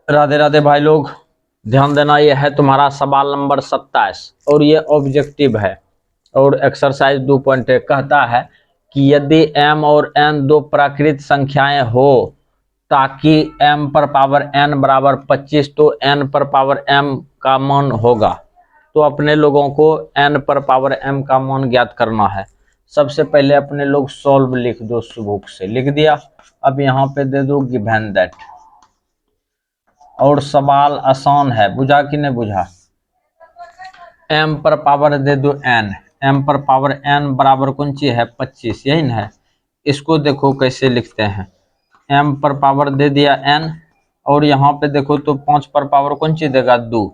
राधे राधे भाई लोग, ध्यान देना। ये है तुम्हारा सवाल नंबर 27 और ये ऑब्जेक्टिव है। और एक्सरसाइज 2.1 कहता है कि यदि m और n दो प्राकृत संख्याएं हो ताकि m पर पावर n बराबर 25 तो n पर पावर m का मान होगा। तो अपने लोगों को n पर पावर m का मान ज्ञात करना है। सबसे पहले अपने लोग सॉल्व लिख दो, बुक से लिख दिया। अब यहाँ पे दे दो गिवन दैट। और सवाल आसान है, बुझा कि नहीं बुझा। m पर पावर दे दो n, m पर पावर n बराबर कौन ची है 25, यही ना है। इसको देखो कैसे लिखते हैं। m पर पावर दे दिया n और यहाँ पे देखो तो 5 पर पावर कौन ची देगा 2,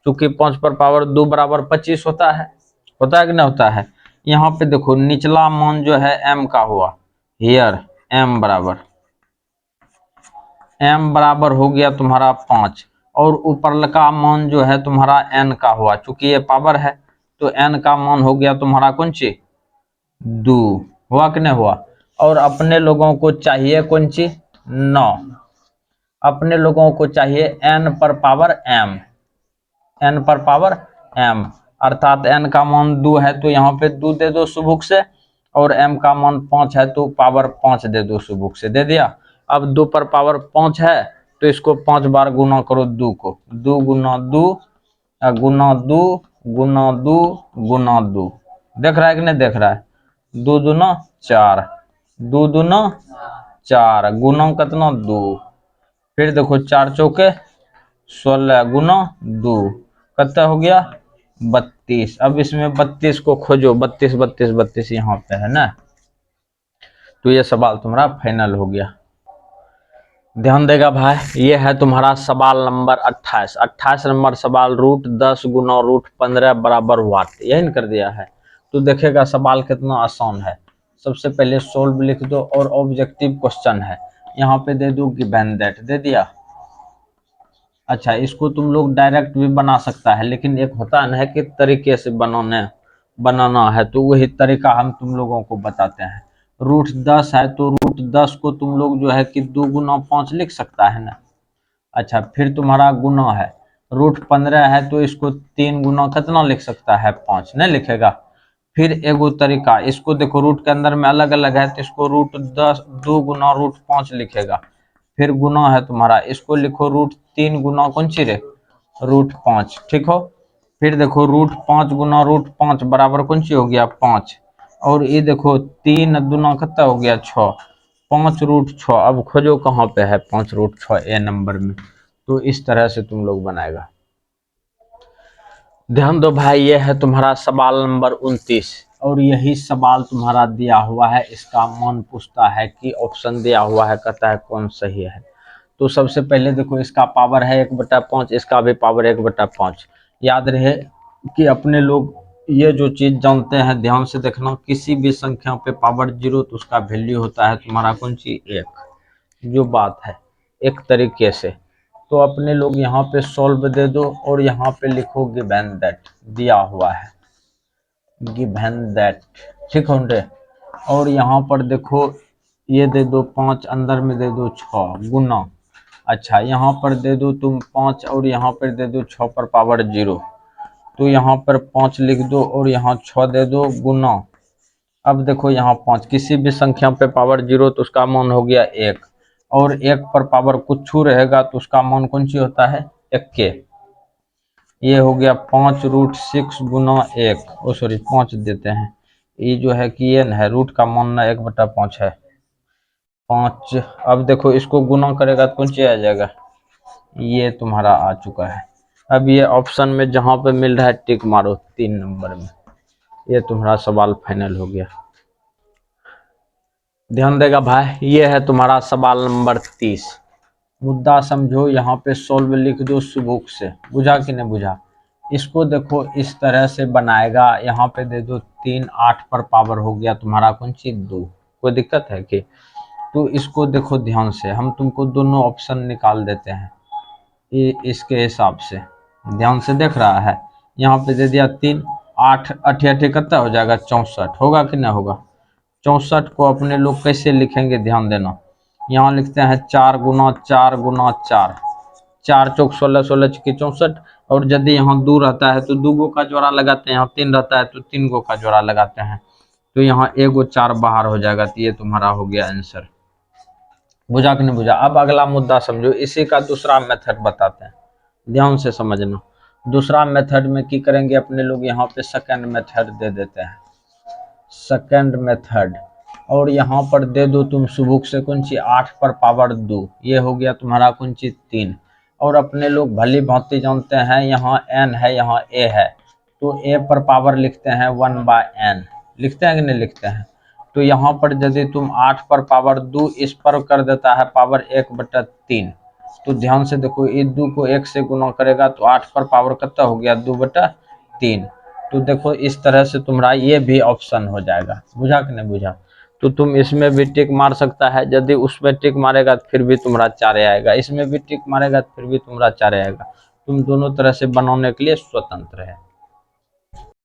क्योंकि 5 पर पावर 2 बराबर 25 होता है कि नहीं होता है। यहाँ पे देखो निचला मान जो है m का हुआ, हियर m बराबर हो गया तुम्हारा 5 और ऊपर का मान जो है तुम्हारा n का हुआ, चूंकि ये पावर है तो n का मान हो गया तुम्हारा कौन ची 2, हुआ कि नहीं हुआ। और अपने लोगों को चाहिए कौन ची 9, अपने लोगों को चाहिए n पर पावर m, n पर पावर m अर्थात n का मान 2 है तो यहाँ पे 2 दे दो सुबुक से, और m का मान 5 है तो पावर 5 दे दो सुबुक से, दे दिया। अब 2 पर पावर 5 है तो इसको 5 बार गुना करो 2 को, 2 गुना 2 गुना 2 गुना 2 गुना 2, देख रहा है कि नहीं देख रहा है। 2 दूना 4, 2 दूना 4 गुना कितना 2, फिर देखो 4 चौके 16 गुना 2 कितना हो गया 32। अब इसमें 32 को खोजो, 32 32 32 यहाँ पे है ना। तो ये सवाल तुम्हारा फाइनल हो गया। ध्यान देगा भाई, ये है तुम्हारा सवाल नंबर 28। 28 नंबर सवाल √10 गुना √15 बराबर वाट, यही कर दिया है। तो देखेगा सवाल कितना आसान है। सबसे पहले सोल्व लिख दो और ऑब्जेक्टिव क्वेश्चन है, यहाँ पे दे दो गिवन दैट, दे दिया। अच्छा, इसको तुम लोग डायरेक्ट भी बना सकता है, लेकिन एक होता है ना कि तरीके से बनाना है, तो वही तरीका हम तुम लोगों को बताते हैं। √10 है तो √10 को तुम लोग जो है कि 2 गुना 5 लिख सकता है ना। अच्छा, फिर तुम्हारा गुना है, √15 है तो इसको 3 गुना कितना लिख सकता है 5, नहीं लिखेगा। फिर एगो तरीका, इसको देखो रूट के अंदर में अलग अलग है तो इसको √10 2 गुना √5 लिखेगा। फिर गुना है तुम्हारा, इसको लिखो √3 गुना कौन सी रे √5, ठीक हो। फिर देखो √5 गुना √5 बराबर कौन सी हो गया 5, और ये देखो 3 दूना कितना हो गया 6, 5√6। अब खोजो कहाँ पे है 5√6 ए नंबर में। तो इस तरह से तुम लोग बनाएगा। ध्यान दो भाई, ये है तुम्हारा सवाल नंबर 29 और यही सवाल तुम्हारा दिया हुआ है। इसका मान पूछता है कि ऑप्शन दिया हुआ है, कहता है कौन सही है। तो सबसे पहले देखो इसका पावर है 1/5, इसका भी पावर 1/5। याद रहे कि अपने लोग ये जो चीज जानते हैं, ध्यान से देखना, किसी भी संख्या पे पावर 0 तो उसका वैल्यू होता है तुम्हारा कौन सी 1, जो बात है एक तरीके से। तो अपने लोग यहाँ पे सॉल्व दे दो और यहाँ पे लिखो गिवन दैट, दिया हुआ है गिवन दैट, ठीक होंगे। और यहाँ पर देखो ये दे दो 5, अंदर में दे दो 6 गुना। अच्छा, यहाँ पर दे दो तुम 5 और यहाँ पर दे दो 6 पर पावर 0, तो यहाँ पर 5 लिख दो और यहाँ 6 दे दो गुना। अब देखो यहाँ 5, किसी भी संख्या पे पावर 0 तो उसका मान हो गया 1, और 1 पर पावर कुछ रहेगा तो उसका मान कौन सी होता है 1 के। ये हो गया 5√6 गुना 1, ओ सॉरी 5 देते हैं, ये जो है कि ये न है रूट का मान ना 1/5 है 5। अब देखो इसको गुना करेगा तो कौन सी आ जाएगा, ये तुम्हारा आ चुका है। अब ये ऑप्शन में जहां पे मिल रहा है टिक मारो 3 नंबर में, ये तुम्हारा सवाल फाइनल हो गया। ध्यान देगा भाई, ये है तुम्हारा सवाल नंबर 30। मुद्दा समझो, यहाँ पे सोल्व लिख दो सुबुक से, बुझा कि नहीं बुझा। इसको देखो इस तरह से बनाएगा, यहाँ पे दे दो 3, 8 पर पावर हो गया तुम्हारा कौन सी 2, कोई दिक्कत है कि। तो इसको देखो ध्यान से, हम तुमको दोनों ऑप्शन निकाल देते हैं इसके हिसाब से, ध्यान से देख रहा है। यहाँ पे दे दिया 3, 8 8 8 कितना हो जाएगा 64, होगा कि नहीं होगा। 64 को अपने लोग कैसे लिखेंगे ध्यान देना, यहाँ लिखते हैं 4 गुना 4 गुना 4, 4 चौक 16, 16 छक्के 64। और यदि यहाँ 2 रहता है तो 2 गो का जोड़ा लगाते हैं, यहाँ 3 रहता है तो 3 गो का जोड़ा लगाते हैं, तो यहाँ एगो 4 बाहर हो जाएगा। तो ये तुम्हारा हो गया आंसर। बुझा कि नहीं बुझा? अब अगला मुद्दा समझो, इसी का दूसरा मेथड बताते हैं, ध्यान से समझना। दूसरा मेथड में की करेंगे अपने लोग, यहाँ पे सेकंड मेथड दे देते हैं, सेकंड मेथड। और यहाँ पर दे दो तुम सुबुक से कौन सी 8 पर पावर 2, ये हो गया तुम्हारा कौन सी 3। और अपने लोग भली भांति जानते हैं यहाँ n है, यहाँ a है, तो a पर पावर लिखते हैं 1/n, लिखते हैं कि नहीं लिखते हैं? तो यहाँ पर यदि तुम 8 पर पावर 2 इस पर कर देता है पावर 1/3, तो ध्यान से देखो, इस 2 को 1 से गुना करेगा तो 8 पर पावर कितना हो गया 2/3। तो देखो इस तरह से तुम्हारा ये भी ऑप्शन हो जाएगा। बुझा कि नहीं बुझा? तो तुम इसमें भी टिक मार सकता है, यदि उसमें टिक मारेगा तो फिर भी तुम्हारा 4 आएगा, इसमें भी टिक मारेगा तो फिर भी तुम्हारा 4 आएगा। तुम दोनों तरह से बनाने के लिए स्वतंत्र है।